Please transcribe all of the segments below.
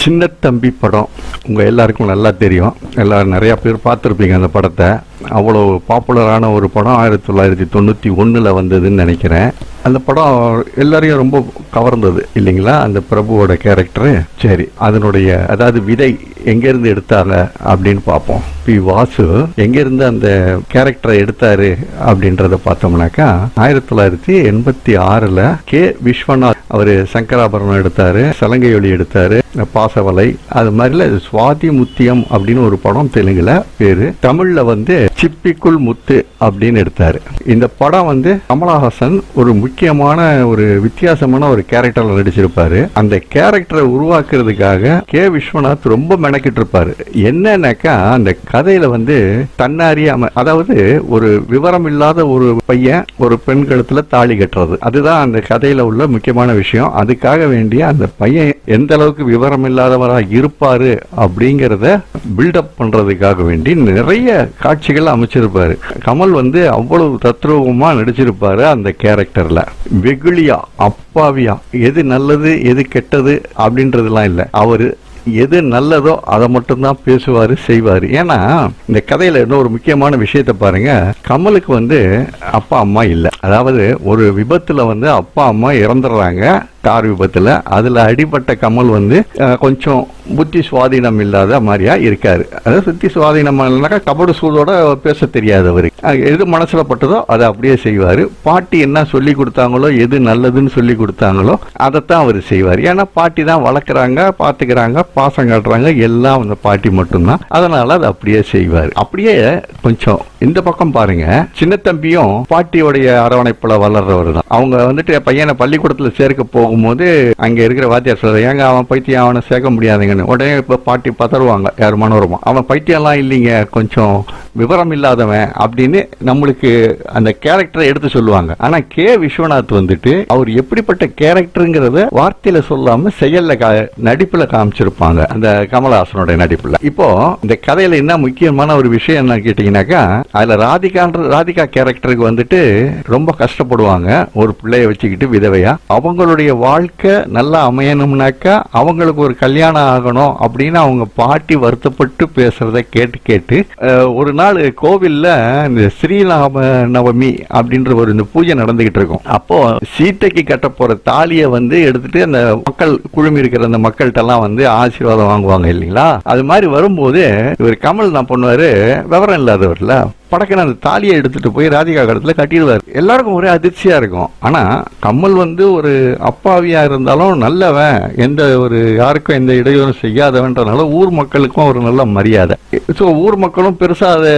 சின்ன தம்பி படம் உங்கள் எல்லாருக்கும் நல்லா தெரியும். எல்லாரும் நிறையா பேர் பார்த்துருப்பீங்க அந்த படத்தை. அவ்வளோ பாப்புலரான ஒரு படம் 1991 வந்ததுன்னு நினைக்கிறேன். அந்த படம் எல்லாரையும் ரொம்ப கவர்ந்தது இல்லைங்களா? அந்த பிரபுவோட கேரக்டரு. சரி, அதனுடைய அதாவது விதை எங்கேருந்து எடுத்தாங்க அப்படின்னு பார்ப்போம். பி வாசு எங்கேருந்து அந்த கேரக்டரை எடுத்தாரு அப்படின்றத பார்த்தோம்னாக்கா 1986 கே விஸ்வநாத் அவர் சங்கராபரணம் எடுத்தாரு, சலங்கையொலி எடுத்தாரு, பாசவலை, அது மாதிரில சுவாதி முத்தியம் அப்படின்னு ஒரு படம் தெலுங்குல பேரு. தமிழ்ல சிப்பிக்குள் முத்து அப்படின்னு எடுத்தாரு. இந்த படம் கமலஹாசன் ஒரு முக்கியமான ஒரு வித்தியாசமான ஒரு கேரக்டர்ல நடிச்சிருப்பாரு. அந்த கேரக்டரை உருவாக்குறதுக்காக கே விஸ்வநாத் ரொம்ப மெனக்கிட்டு இருப்பாரு. என்னன்னாக்கா அந்த கதையில தன்னாரியாம, அதாவது ஒரு விவரம் இல்லாத ஒரு பையன் ஒரு பெண் கழுத்துல தாலி கட்டுறது, அதுதான் அந்த கதையில உள்ள முக்கியமான விஷயம். அதுக்காக வேண்டிய அந்த பையன் எந்த அளவுக்கு விவரம் இல்லாதவராக இருப்பாரு அப்படிங்கறத பில்டப் பண்றதுக்காக வேண்டி நிறைய காட்சிகள் அமைச்சிருப்பாரு. கமல் அவ்வளவு தத்ரூபமா நடிச்சிருப்பாரு அந்த கேரக்டர்ல. வெகுளியா அப்பாவியா, எது நல்லது எது கெட்டது அப்படின்றதுலாம் இல்ல. அவரு எது நல்லதோ அதை மட்டும்தான் பேசுவாரு, செய்வாரு. ஏன்னா இந்த கதையில இன்னொரு முக்கியமான விஷயத்த பாருங்க. கமலுக்கு அப்பா அம்மா இல்ல. அதாவது ஒரு விபத்துல அப்பா அம்மா இறந்துடுறாங்க, கார் விபத்துல. அதுல அடிபட்ட கமல் கொஞ்சம் புத்தி சுவாதீனம் இல்லாத மாதிரியா இருக்காரு. அதாவது புத்தி சுவாதீனம் இல்லைனாக்கா கபடு சூதோட பேச தெரியாது அவருக்கு. எது மனசுல பட்டதோ அதை அப்படியே செய்வாரு. பாட்டி என்ன சொல்லி கொடுத்தாங்களோ, எது நல்லதுன்னு சொல்லி கொடுத்தாங்களோ அதைத்தான் அவர் செய்வார். ஏன்னா பாட்டி தான் வளர்க்குறாங்க, பாத்துக்கிறாங்க, பாசம் காட்டுறாங்க, எல்லாம் அந்த பாட்டி மட்டும்தான். அதனால அதை அப்படியே செய்வார். அப்படியே கொஞ்சம் இந்த பக்கம் பாருங்க. சின்ன தம்பியும் பாட்டியோடைய அரவணைப்புல வளர்றவர் தான். அவங்க பையனை பள்ளிக்கூடத்துல சேர்க்க போகும்போது அங்க இருக்கிற வாத்தியார் சொல்ற, ஏங்க அவன் பைத்தியம், அவனை சேர்க்க முடியாதுங்கன்னு. உடனே இப்ப பாட்டி பதறுவாங்க, யார் மனோரமா, அவன் பைத்தியம்லாம் இல்லைங்க, கொஞ்சம் விவரம் இல்லாதவன் அப்படின்னு நம்மளுக்கு அந்த கேரக்டரை எடுத்து சொல்லுவாங்க. ஆனா கே விஸ்வநாத் அவர் எப்படிப்பட்ட கேரக்டருங்கிறத வார்த்தையில சொல்லாம செயல்ல நடிப்புல காமிச்சிருப்பாங்க, அந்த கமலஹாசனோட நடிப்புல. இப்போ இந்த கதையில என்ன முக்கியமான ஒரு விஷயம் என்ன கேட்டீங்கன்னாக்கா, அதுல ராதிகா கேரக்டருக்கு ரொம்ப கஷ்டப்படுவாங்க. ஒரு பிள்ளைய வச்சுக்கிட்டு விதவையா, அவங்களுடைய வாழ்க்கை நல்லா அமையணும்னாக்கா அவங்களுக்கு ஒரு கல்யாணம் ஆகணும் அப்படின்னு அவங்க பாட்டி வருத்தப்பட்டு பேசுறத கேட்டு கேட்டு ஒரு நாள் கோவில்ல இந்த ஸ்ரீராம நவமி அப்படின்ற ஒரு இந்த பூஜை நடந்துகிட்டு இருக்கும். அப்போ சீத்தைக்கு கட்ட போற தாலியை எடுத்துட்டு அந்த மக்கள் குழுமி இருக்கிற அந்த மக்கள்கிட்ட எல்லாம் ஆசீர்வாதம் வாங்குவாங்க இல்லைங்களா? அது மாதிரி வரும்போது இவர் கமல் என்ன பண்ணுவாரு, விவரம் இல்லாதவர்ல படக்குன்னு அந்த தாலியை எடுத்துட்டு போய் ராதிகா கடத்துல கட்டிடுவார். எல்லாருக்கும் ஒரே அதிர்ச்சியா இருக்கும். ஆனா கமல் ஒரு அப்பாவியா இருந்தாலும் நல்லவன், எந்த ஒரு யாருக்கும் எந்த இடையூறும் செய்யாதவன்றனால ஊர் மக்களுக்கும் ஒரு நல்ல மரியாதை. சோ ஊர் மக்களும் பெருசா அதை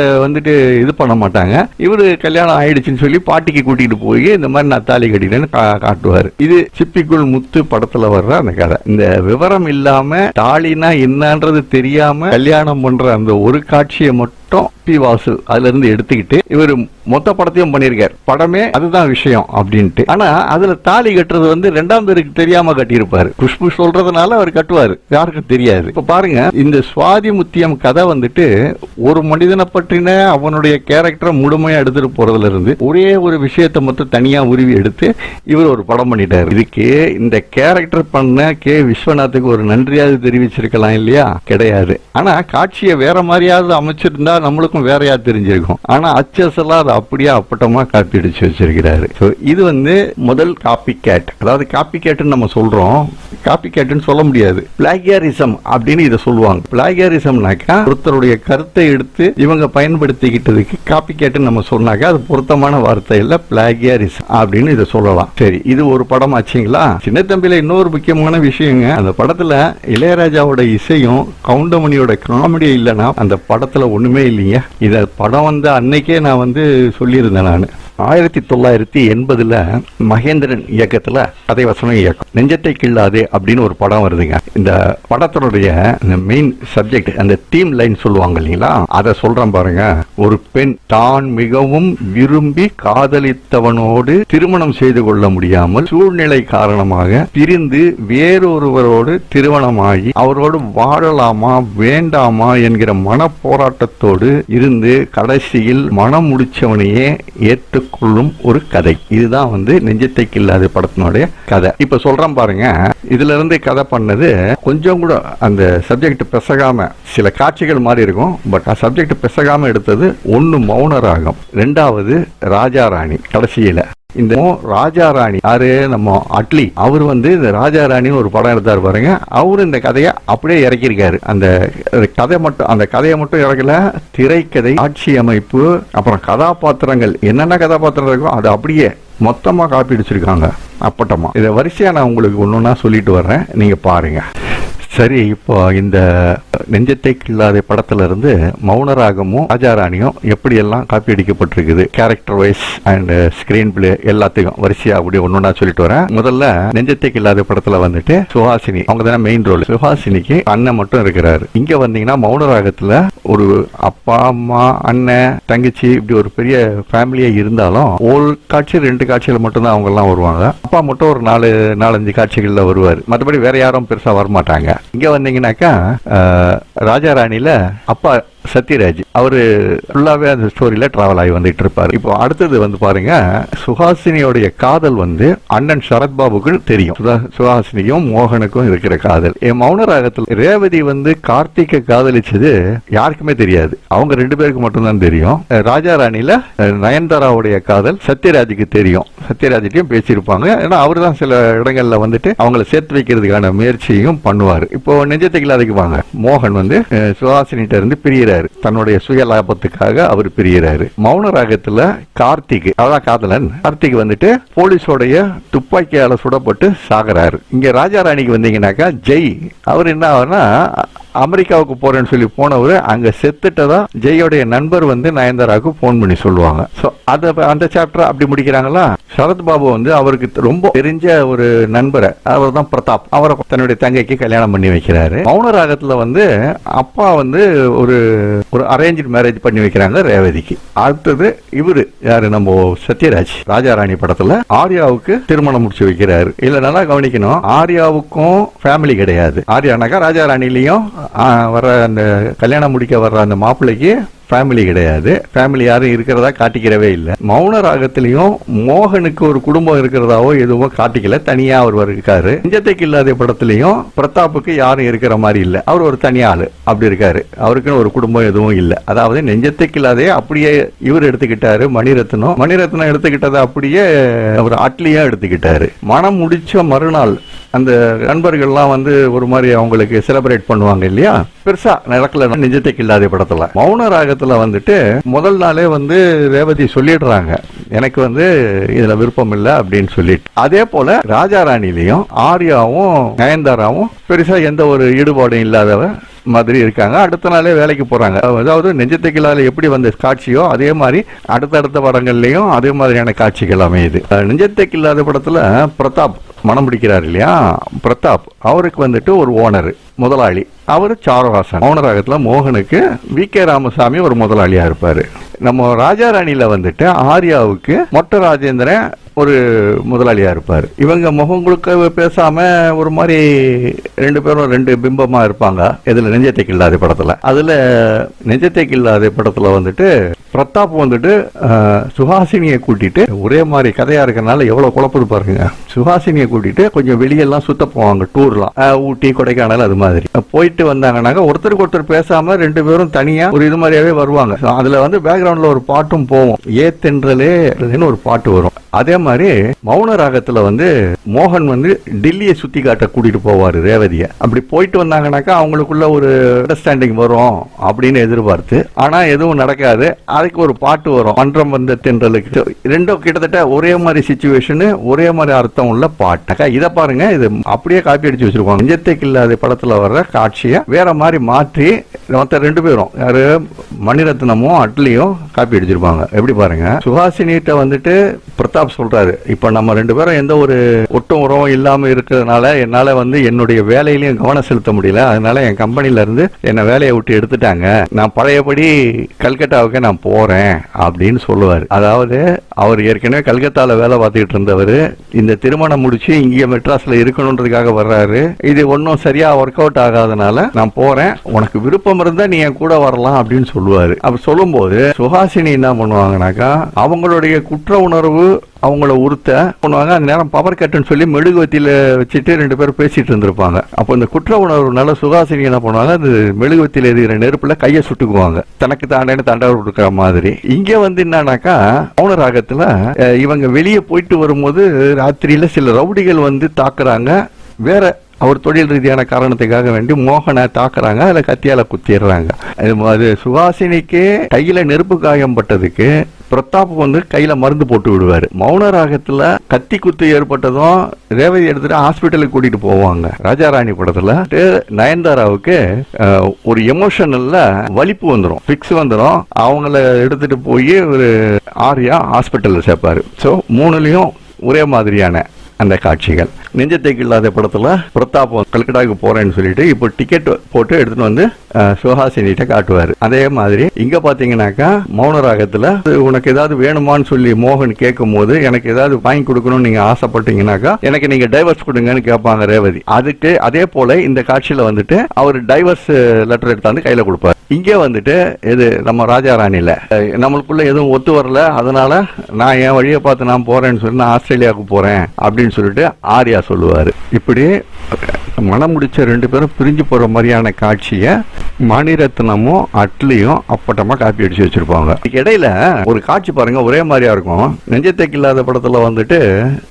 இது பண்ண மாட்டாங்க. இவரு கல்யாணம் ஆயிடுச்சுன்னு சொல்லி பாட்டிக்கு கூட்டிட்டு போய் இந்த மாதிரி நான் தாலி கட்டினேன்னு காட்டுவாரு. இது சிப்பிக்குள் முத்து படத்துல வர்ற அந்த கதை. இந்த விவரம் இல்லாம தாலினா என்னன்றது தெரியாம கல்யாணம் பண்ற அந்த ஒரு காட்சியை மட்டும் பி வாசு அதுல இருந்து எடுத்துக்கிட்டு இவர் மொத்த படத்தையும் பண்ணிருக்காரு. படமே அதுதான் விஷயம் அப்படின்ட்டு. ஆனா அதுல தாலி கட்டுறது ரெண்டாம் பேருக்கு தெரியாம கட்டியிருப்பாரு. குஷ்பு சொல்றதுனால அவர் கட்டுவாரு, யாருக்கும் தெரியாது. இப்ப பாருங்க, இந்த சுவாதி முத்தியம் கதை ஒரு மனிதனை பற்றின அவனுடைய கேரக்டரை முழுமையா எடுத்துட்டு போறதுல இருந்து ஒரே ஒரு விஷயத்தை மட்டும் தனியா உருவி எடுத்து இவர் ஒரு படம் பண்ணிட்டாரு. இதுக்கு இந்த கேரக்டர் பண்ண கே விஸ்வநாத்துக்கு ஒரு நன்றியாவது தெரிவிச்சிருக்கலாம் இல்லையா? கிடையாது. ஆனா காட்சியை வேற மாதிரியாவது அமைச்சிருந்தா நம்மளுக்கும் வேறையா தெரிஞ்சிருக்கும். ஆனா அச்சசலா அப்படியே அப்பட்டமா காப்பி அடிச்சு வச்சிருக்கிறாரு. இது முதல் காப்பி கேட். அதாவது காப்பி கேட்னு நம்ம சொல்றோம், காப்பி கேட்னு சொல்ல முடியாது, பிளாகியாரிசம் அப்படின்னு இதை சொல்லுவாங்க. பிளாகியாரிசம்னாக்கா ஒருத்தருடைய கருத்தை எடுத்து இவங்க பயன்படுத்திக்கிட்டதுக்கு காப்பி கேட்னு நம்ம சொன்னாக்கா அது பொருத்தமான வார்த்தை இல்ல, பிளாகியாரிசம் அப்படின்னு இதை சொல்லலாம். சரி, இது ஒரு படம் ஆச்சுங்களா? சின்ன தம்பியில இன்னொரு முக்கியமான விஷயங்க, அந்த படத்துல இளையராஜாவோட இசையும் கவுண்டமணியோட காமெடி இல்லைன்னா அந்த படத்துல ஒண்ணுமே இல்லைங்க. இத படம் அன்னைக்கே நான் சொல்லியிருந்தேன். நான் 1980 மகேந்திரன் இயக்கத்துல கதை வசனம் இயக்கம் நெஞ்சத்தை கிள்ளாதே அப்படின்னு ஒரு படம் வருதுங்க. இந்த படத்தினுடைய மெயின் சப்ஜெக்ட், அந்த தீம் லைன் சொல்லுவாங்க இல்லைங்களா, அதை சொல்றேன் பாருங்க. ஒரு பெண் தான் மிகவும் விரும்பி காதலித்தவனோடு திருமணம் செய்து கொள்ள முடியாமல் சூழ்நிலை காரணமாக பிரிந்து வேறொருவரோடு திருமணமாகி அவரோடு வாழலாமா வேண்டாமா என்கிற மன போராட்டத்தோடு இருந்து கடைசியில் மனம் முடிச்சவனையே ஏற்று கொள்ளும் ஒரு கதை. இதுதான் வந்து நெஞ்சத்தை கில்லாத படத்தினுடைய கதை. இப்ப சொல்றேன் பாருங்க, இதுல இருந்து கதை பண்ணது கொஞ்சம் கூட அந்த சப்ஜெக்ட் பெசகாம, சில காட்சிகள் மாதிரி இருக்கும், பட் சப்ஜெக்ட் பெசகாம எடுத்தது. ஒன்னு மௌன ராகம், ரெண்டாவது ராஜா ராணி. கடைசியில இந்த ராஜா ராணி யாரு, நம்ம அட்லி, அவர் வந்து இந்த ராஜா ராணின்னு ஒரு படம் எடுத்தாரு பாருங்க. அவரு இந்த கதையை அப்படியே இறக்கியிருக்காரு. அந்த கதை மட்டும், அந்த கதையை மட்டும் இறக்கல, திரைக்கதை, ஆட்சி அமைப்பு, அப்புறம் கதாபாத்திரங்கள், என்னென்ன கதாபாத்திரம் இருக்கோ அது அப்படியே மொத்தமா காப்பி அடிச்சிருக்காங்க அப்பட்டமா. இதை வரிசையா நான் உங்களுக்கு ஒன்னொன்னா சொல்லிட்டு வர்றேன், நீங்க பாருங்க. சரி, இப்போ இந்த நெஞ்சத்தை கில்லாத படத்துல இருந்து மௌனராகமும் ராஜாராணியும் எப்படி எல்லாம் காப்பி அடிக்கப்பட்டிருக்குது, character wise and screenplay எல்லாத்தையும் வரிசையா அப்படி ஒன்னொன்னா சொல்லிட்டு வரேன். முதல்ல நெஞ்சத்தை கில்லாத படத்துல வந்துட்டு சுஹாசினி, அவங்க தானே மெயின் ரோல். சுஹாசினிக்கு அண்ணன் மட்டும் இருக்கிறாரு. இங்க வந்தீங்கன்னா மௌனராகத்துல ஒரு அப்பா அம்மா அண்ணன் தங்கச்சி இப்படி ஒரு பெரிய ஃபேமிலியா இருந்தாலும் ஒரு காட்சி 2 காட்சிகள் மட்டும்தான் அவங்க எல்லாம் வருவாங்க. அப்பா மட்டும் ஒரு 4-5 காட்சிகள்ல வருவாரு. மற்றபடி வேற யாரும் பெருசா வரமாட்டாங்க. இங்க வந்தீங்கன்னாக்கா ராஜா ராணில அப்பா சத்யராஜ், அவரு ஃபுல்லாவே அந்த ஸ்டோரியில டிராவல் ஆகி வந்துட்டு இருப்பாரு. இப்போ அடுத்தது வந்து பாருங்க, சுஹாசினியோடைய காதல் வந்து அண்ணன் சரத்பாபுக்கு தெரியும். சுஹாசினியும் மோகனுக்கும் இருக்கிற காதல். மௌன ராகத்தில் ரேவதி வந்து கார்த்திகை காதலிச்சது யாருக்குமே தெரியாது, அவங்க 2 பேருக்கு மட்டும்தான் தெரியும். ராஜா ராணில நயன்தாராவுடைய காதல் சத்யராஜுக்கு தெரியும். சத்யராஜிட்டையும் பேசியிருப்பாங்க. ஏன்னா அவரு தான் சில இடங்கள்ல வந்துட்டு அவங்களை சேர்த்து வைக்கிறதுக்கான முயற்சியும் பண்ணுவாரு. இப்போ நெஞ்சத்தை கில்லாதைக்கு வாங்க, மோகன் வந்து சுஹாசினிட்ட இருந்து பிரியற, தன்னுடைய சுய லாபத்துக்காக அவர் பிரிகிறாரு. மௌன ராகத்துல கார்த்திக், அதான் காதலன், கார்த்திக் வந்துட்டு போலீஸோடைய துப்பாக்கியால சுடப்பட்டு சாகுறாரு. இங்க ராஜா ராணிக்கு வந்தீங்கன்னாக்கா ஜெய், அவர் என்ன ஆகுனா அமெரிக்காவுக்கு போறேன்னு சொல்லி போனவர் அங்க செத்துட்டதா ஜெயோடைய நண்பர் வந்து நயன்தாராவுக்கு போன் பண்ணி சொல்லுவாங்க. அந்த சாப்டர் அப்படி முடிக்கிறாங்களா. சரத்பாபு வந்து அவருக்கு ரொம்ப தெரிஞ்ச ஒரு நண்பரை, அவர் தான் பிரதாப், அவரை தன்னுடைய தங்கைக்கு கல்யாணம் பண்ணி வைக்கிறாரு. மௌன ராகத்துல வந்து அப்பா வந்து ஒரு அரேஞ்ச் மேரேஜ் பண்ணி வைக்கிறாங்க ரேவதிக்கு. அடுத்தது இவரு யாரு, நம்ம சத்யராஜ் ராஜா ராணி படத்துல ஆர்யாவுக்கு திருமணம் முடிச்சு வைக்கிறாரு. இல்ல நல்லா கவனிக்கணும், ஆர்யாவுக்கும் ஃபேமிலி கிடையாது. ஆர்யானாக்கா ராஜா ராணிலையும் வர அந்த கல்யாணம் முடிக்க வர்ற அந்த மாப்பிள்ளைக்கு ஃபேமிலி கிடையாது. ஃபேமிலி யாரும் இருக்கிறதா காட்டிக்கிறவே இல்லை. மௌன ராகத்திலையும் மோகனுக்கு ஒரு குடும்பம் இருக்கிறதாவோ எதுவும் காட்டிக்கல, தனியா அவர் இருக்காரு. நெஞ்சத்தை கில்லாத படத்திலையும் பிரதாப்புக்கு யாரும் இருக்கிற மாதிரி இல்ல, அவர் ஒரு தனி ஆளு அப்படி இருக்காரு. அவருக்குன்னு ஒரு குடும்பம் எதுவும் இல்லை. அதாவது நெஞ்சத்தை கில்லாதே அப்படியே இவர் எடுத்துக்கிட்டாரு. மணிரத்னம் எடுத்துக்கிட்டதை அப்படியே அவர் அட்லியா எடுத்துக்கிட்டாரு. மனம் முடிச்ச மறுநாள் அந்த நண்பர்கள்லாம் வந்து ஒரு மாதிரி அவங்களுக்கு செலிப்ரேட் பண்ணுவாங்க இல்லையா, பெருசா நடக்கல நெஞ்சத்தை கில்லாத படத்துல. மௌன ராகத்துல வந்துட்டு முதல் நாளே வந்து ரேவதி சொல்லிடுறாங்க, எனக்கு வந்து இதுல விருப்பம் இல்லை அப்படின்னு சொல்லிட்டு. அதே போல ராஜா ராணிலையும் ஆர்யாவும் நயன்தாராவும் பெருசா எந்த ஒரு ஈடுபாடும் இல்லாதவ மாதிரி இருக்காங்க. அடுத்த நாளே வேலைக்கு போறாங்க. அதாவது நெஞ்சத்தை கில்லாத எப்படி வந்த காட்சியோ அதே மாதிரி அடுத்தடுத்த படங்கள்லயும் அதே மாதிரியான காட்சிகள் அமையுது. நெஞ்சத்தை கில்லாத படத்துல பிரதாப் மனம் பிடிக்கிறார் இல்லையா, பிரதாப் அவருக்கு வந்துட்டு ஒரு ஓனர் முதலாளி, அவரு சாருஹாசன். மௌன ராகத்துல மோகனுக்கு வி.கே. ராமசாமி ஒரு முதலாளியா இருப்பாரு. நம்ம ராஜா ராணியில வந்துட்டு ஆர்யாவுக்கு மொட்ட ராஜேந்திரன் ஒரு முதலாளியா இருப்பாரு. இவங்க முகங்களுக்கு பேசாம ஒரு மாதிரி 2 பேரும் 2 பிம்பமா இருப்பாங்க. இதுல நெஞ்சத்தை கில்லாத படத்துல. அதுல நெஞ்சத்தை கில்லாத படத்துல வந்துட்டு பிரதாப் வந்துட்டு சுஹாசினியை கூட்டிட்டு, ஒரே மாதிரி கதையா இருக்கனால எவ்வளவு குழப்பது பாருங்க. சுஹாசினியை கூட்டிட்டு கொஞ்சம் வெளியெல்லாம் சுத்த போவாங்க, டூர்லாம், ஊட்டி கொடைக்கானல் அது மாதிரி போயிட்டு வந்தாங்கன்னாக்க ஒருத்தருக்கு ஒருத்தர் பேசாம 2 பேரும் தனியா ஒரு இது மாதிரியாவே வருவாங்க. அதுல வந்து பேக்ரவுண்ட்ல ஒரு பாட்டும் போவோம், ஏ தென்றலே ஒரு பாட்டு வரும். அதே மாதிரி மௌன ராகத்துல வந்து மோகன் வந்து டெல்லியை சுத்தி காட்ட கூட்டிட்டு போவாரு ரேவதிய. அப்படி போயிட்டு வந்தாங்கன்னாக்கா அவங்களுக்குள்ள ஒரு அண்டர்ஸ்டாண்டிங் வரும் அப்படின்னு எதிர்பார்த்து, ஆனா எதுவும் நடக்காது. அதுக்கு ஒரு பாட்டு வரும், மன்றம் வந்த தென்றலுக்கு. ரெண்டும் கிட்டத்தட்ட ஒரே மாதிரி சிச்சுவேஷன், ஒரே மாதிரி அர்த்தம் உள்ள பாட்டு. இதை பாருங்க, இது அப்படியே காப்பி அடிச்சு வச்சிருக்கோம். நெஞ்சத்தை கில்லாத படத்துல வர்ற காட்சியை வேற மாதிரி மாற்றி மற்ற 2 பேரும், யாரு மணிரத்னமும் அட்லியும் காப்பி அடிச்சிருப்பாங்க. எப்படி பாருங்க, சுஹாசினிட்ட வந்துட்டு பிரதாப் சொல்றாரு, இப்ப நம்ம 2 பேரும் எந்த ஒரு ஒட்டும் உறவும் இல்லாம இருக்கிறதுனால என்னால வந்து என்னுடைய வேலையிலையும் கவனம் செலுத்த முடியல, அதனால என் கம்பெனில இருந்து என்ன வேலையை விட்டு எடுத்துட்டாங்க, நான் பழையபடி கல்கட்டாவுக்கு நான் போறேன் அப்படின்னு சொல்லுவார். அதாவது அவர் ஏற்கனவே கல்கத்தால வேலை பார்த்துக்கிட்டு இருந்தவர் இந்த திருமணம் முடிச்சு இங்கே மெட்ராஸ்ல இருக்கணும்ன்றதுக்காக வர்றாரு. இது ஒன்றும் சரியா ஒர்க் அவுட் ஆகாதனால நான் போறேன், உனக்கு விருப்பம் இருந்தா நீ என் கூட வரலாம் அப்படின்னு சொல்லுவாரு. அப்ப சொல்லும்போது சுஹாசினி என்ன பண்ணுவாங்கனாக்கா அவங்களுடைய குற்ற உணர்வு அவங்கள உறுத்த பண்ணுவாங்க. அந்த நேரம் பவர் கட்டுன்னு சொல்லி மெழுகுவத்தியில வச்சுட்டு 2 பேரும் பேசிட்டு இருந்திருப்பாங்க. அப்போ இந்த குற்ற உணர்வுனால சுஹாசினி என்ன பண்ணுவாங்க, அது மெழுகுவத்தியில எரிகிற நெருப்புல கையை சுட்டுக்குவாங்க, தனக்கு தாண்டேன்னு தண்டவர் கொடுக்குற மாதிரி. இங்க வந்து என்னன்னாக்கா மௌன ராகத்துல இவங்க வெளியே போயிட்டு வரும்போது ராத்திரியில சில ரவுடிகள் வந்து தாக்குறாங்க. வேற அவர் தொழில் ரீதியான காரணத்துக்காக வேண்டி மோகனை தாக்குறாங்க, அதில் கத்தியால குத்திடுறாங்க. அது சுஹாசினிக்கு கையில நெருப்பு காயம் பட்டதுக்கு பிரதாப் வந்து கையில மருந்து போட்டு விடுவாரு. மௌன ராகத்துல கத்தி குத்து ஏற்பட்டதும் ரேவதி எடுத்துட்டு ஹாஸ்பிட்டலுக்கு கூட்டிட்டு போவாங்க. ராஜாராணி படத்துல நயன்தாராவுக்கு ஒரு எமோஷனல்ல வலிப்பு வந்துடும், பிக்ஸ் வந்துடும். அவங்கள எடுத்துட்டு போய் ஒரு ஆர்யா ஹாஸ்பிட்டல்ல சேர்ப்பாரு. ஸோ 3லயும் ஒரே மாதிரியான அந்த காட்சிகள். நெஞ்சத்தைக்கு இல்லாத படத்துல பிரதாப் கல்கட்டாவுக்கு போறேன்னு சொல்லிட்டு இப்போ டிக்கெட் போட்டு எடுத்துட்டு வந்து சுஹாசினிட்ட காட்டுவாரு. அதே மாதிரி இங்க பாத்தீங்கன்னாக்கா மௌன ராகத்துல உனக்கு ஏதாவது வேணுமான்னு சொல்லி மோகன் கேட்கும் போது எனக்கு ஏதாவது வாங்கி கொடுக்கணும்னு நீங்க ஆசைப்பட்டீங்கன்னாக்கா எனக்கு நீங்க டைவர்ஸ் கொடுங்கன்னு கேட்பாங்க ரேவதி. அதுக்கு அதே போல இந்த காட்சியில வந்துட்டு அவர் டைவர்ஸ் லெட்டர் எடுத்தாந்து கையில கொடுப்பாரு. இங்கே வந்துட்டு இது நம்ம ராஜாராணில நம்மளுக்குள்ள எதுவும் ஒத்து வரல, அதனால நான் என் வழியை பார்த்து நான் போறேன்னு சொல்லி நான் ஆஸ்திரேலியாவுக்கு போறேன் அப்படின்னு சொல்லிட்டு ஆர்யா சொல்லுவாரு. இப்படி மனம் முடிச்ச 2 பேரும் பிரிஞ்சு போற மாதிரியான காட்சியை மணிரத்னமும் அட்லியும் அப்பட்டமா காப்பி அடிச்சு வச்சிருப்பாங்க. இடையில ஒரு காட்சி பாருங்க, ஒரே மாதிரியா இருக்கும். நெஞ்சத்தைக்கு இல்லாத படத்துல வந்துட்டு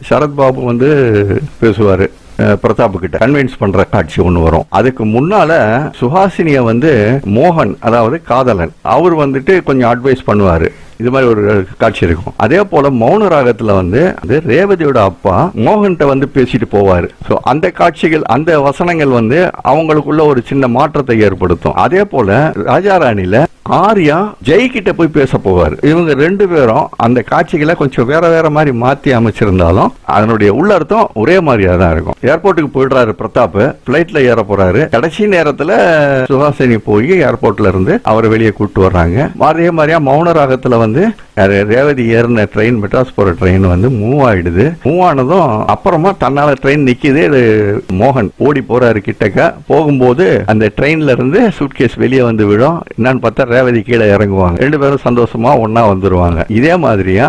சரத்பாபு வந்து பேசுவாரு பிரதாப் கிட்ட, கன்வின்ஸ் பண்ற காட்சி ஒண்ணு வரும். அதுக்கு முன்னால சுஹாசினிய வந்து மோகன், அதாவது காதலன், அவர் வந்துட்டு கொஞ்சம் அட்வைஸ் பண்ணுவாரு. இது மாதிரி ஒரு காட்சி இருக்கும். அதே போல மௌன ராகத்துல வந்து ரேவதியோட அப்பா மோகன்கிட்ட வந்து பேசிட்டு போவாரு. சோ அந்த காட்சிகள், அந்த வசனங்கள் வந்து அவங்களுக்குள்ள ஒரு சின்ன மாற்றத்தை ஏற்படுத்தும். அதே போல ராஜாராணில ஆர்யா ஜெய் கிட்ட போய் பேச போவாரு. இவங்க 2 பேரும் அந்த காட்சிகளை கொஞ்சம் வேற வேற மாதிரி மாத்தி அமைச்சிருந்தாலும் அதனுடைய உள்ளர்த்தம் ஒரே மாதிரியா தான் இருக்கும். ஏர்போர்ட்டுக்கு போயிடுறாரு பிரதாப், பிளைட்ல ஏற போறாரு. கடைசி நேரத்துல சுஹாசினி போய் ஏர்போர்ட்ல இருந்து அவரை வெளியே கூட்டு வர்றாங்க. அதே மாதிரியா மௌன ராகத்துல வந்து ரேவதி ஏறின ட்ரெயின், மெட்ராஸ் போற ட்ரெயின் வந்து மூவ் ஆயிடுது. மூவ் ஆனதும் அப்புறமா தன்னால ட்ரெயின் நிக்குது. மோகன் ஓடி போறாரு கிட்டக்க. போகும்போது அந்த ட்ரெயின்ல இருந்து சூட்கேஸ் வெளியே வந்து விடும். என்னன்னு பார்த்தா ரேவதி கீழே இறங்குவாங்க. 2 பேரும் சந்தோஷமா ஒன்னா வந்துருவாங்க. இதே மாதிரியா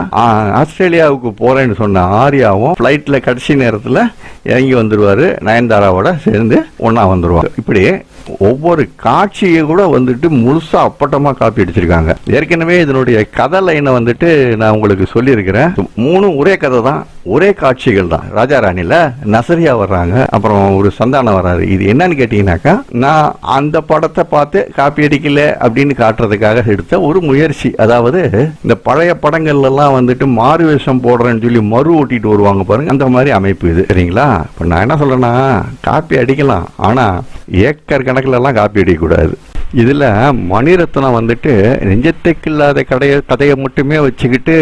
ஆஸ்திரேலியாவுக்கு போறேன்னு சொன்ன ஆர்யாவும் பிளைட்ல கடைசி நேரத்துல இறங்கி வந்துருவாரு, நயன்தாராவோட சேர்ந்து ஒன்னா வந்துருவாங்க. இப்படி ஒவ்வொரு காட்சியை கூட வந்துட்டு முழுசா அப்பட்டமா காப்பி அடிச்சிருக்காங்க. ஏற்கனவே இதனுடைய கதை லைனை வந்துட்டு நான் உங்களுக்கு சொல்லியிருக்கிறேன். 3 ஒரே கதை தான், ஒரே காட்சிகள் தான். ராஜாராணில நசரியா வர்றாங்க, அப்புறம் ஒரு சந்தானம் வர்றாரு. இது என்னன்னு கேட்டீங்கன்னாக்கா, நான் அந்த படத்தை பார்த்து காப்பி அடிக்கல அப்படின்னு காட்டுறதுக்காக எடுத்த ஒரு முயற்சி. அதாவது இந்த பழைய படங்கள்ல எல்லாம் வந்துட்டு மாறு வேஷம் போடுறேன்னு சொல்லி மறு ஓட்டிட்டு வருவாங்க பாருங்க, அந்த மாதிரி அமைப்பு இது. சரிங்களா? இப்ப நான் என்ன சொல்றேன்னா, காப்பி அடிக்கலாம், ஆனா ஏக்கர் கணக்குல எல்லாம் காப்பி அடிக்க கூடாது. இதுல மணிரத்னம் வந்துட்டு நெஞ்சத்தைக்கு இல்லாத கதையை மட்டுமே வச்சுக்கிட்டு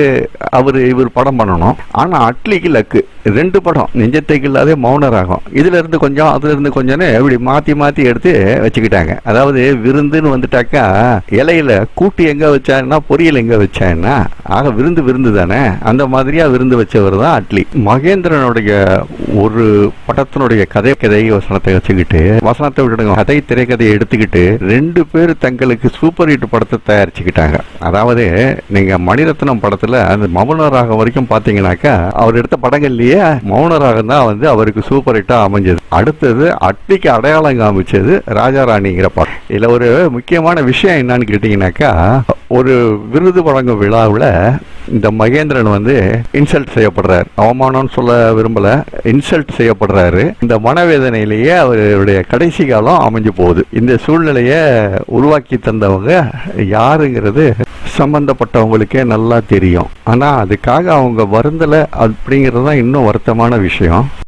இவர் படம் பண்ணணும். ஆனா அட்லிக்கு லக்கு 2 படம், நெஞ்சத்தைக்கு இல்லாத மௌன ராகம், இதுல இருந்து கொஞ்சம் அதுல இருந்து கொஞ்சம் இப்படி மாத்தி மாத்தி எடுத்து வச்சுக்கிட்டாங்க. அதாவது விருந்துன்னு வந்துட்டாக்கா இலையில கூட்டு எங்க வச்சான்னா பொரியல் எங்க வச்சான்னா, ஆக விருந்து தானே, அந்த மாதிரியா விருந்து வச்சவர் தான் அட்லி. மகேந்திரனுடைய ஒரு படத்தினுடைய கதை வசனத்தை வச்சுக்கிட்டு, வசனத்தை விட்டுடுங்க, கதை திரைக்கதையை எடுத்துக்கிட்டு 2 பேர் தங்களுக்கு சூப்பர் ஹிட் படத்தை தயாரிச்சுக்கிட்டாங்க. அதாவது நீங்க மணிரத்னம் படத்துல அந்த மௌன ராகம் வரைக்கும் பாத்தீங்கன்னாக்கா அவர் எடுத்த படங்கள்லயே மௌன ராகம் தான் வந்து அவருக்கு சூப்பர் ஹிட்டா அமைஞ்சது. அடுத்தது அட்லிக்கு அடையாளம் காமிச்சது ராஜாராணிங்கிற படம். இதுல ஒரு முக்கியமான விஷயம் என்னன்னு கேட்டீங்கன்னாக்கா, ஒரு விருது வழங்கும் விழாவில் இந்த மகேந்திரன் வந்து இன்சல்ட் செய்யப்படுறாரு. அவமானம்னு சொல்ல விரும்பல, இன்சல்ட் செய்யப்படுறாரு. இந்த மனவேதனையிலேயே அவருடைய கடைசி காலம் அமைஞ்சு போகுது. இந்த சூழ்நிலைய உருவாக்கி தந்தவங்க யாருங்கிறது சம்பந்தப்பட்டவங்களுக்கே நல்லா தெரியும். ஆனா அதுக்காக அவங்க வருந்தல அப்படிங்கிறது தான் இன்னும் வருத்தமான விஷயம்.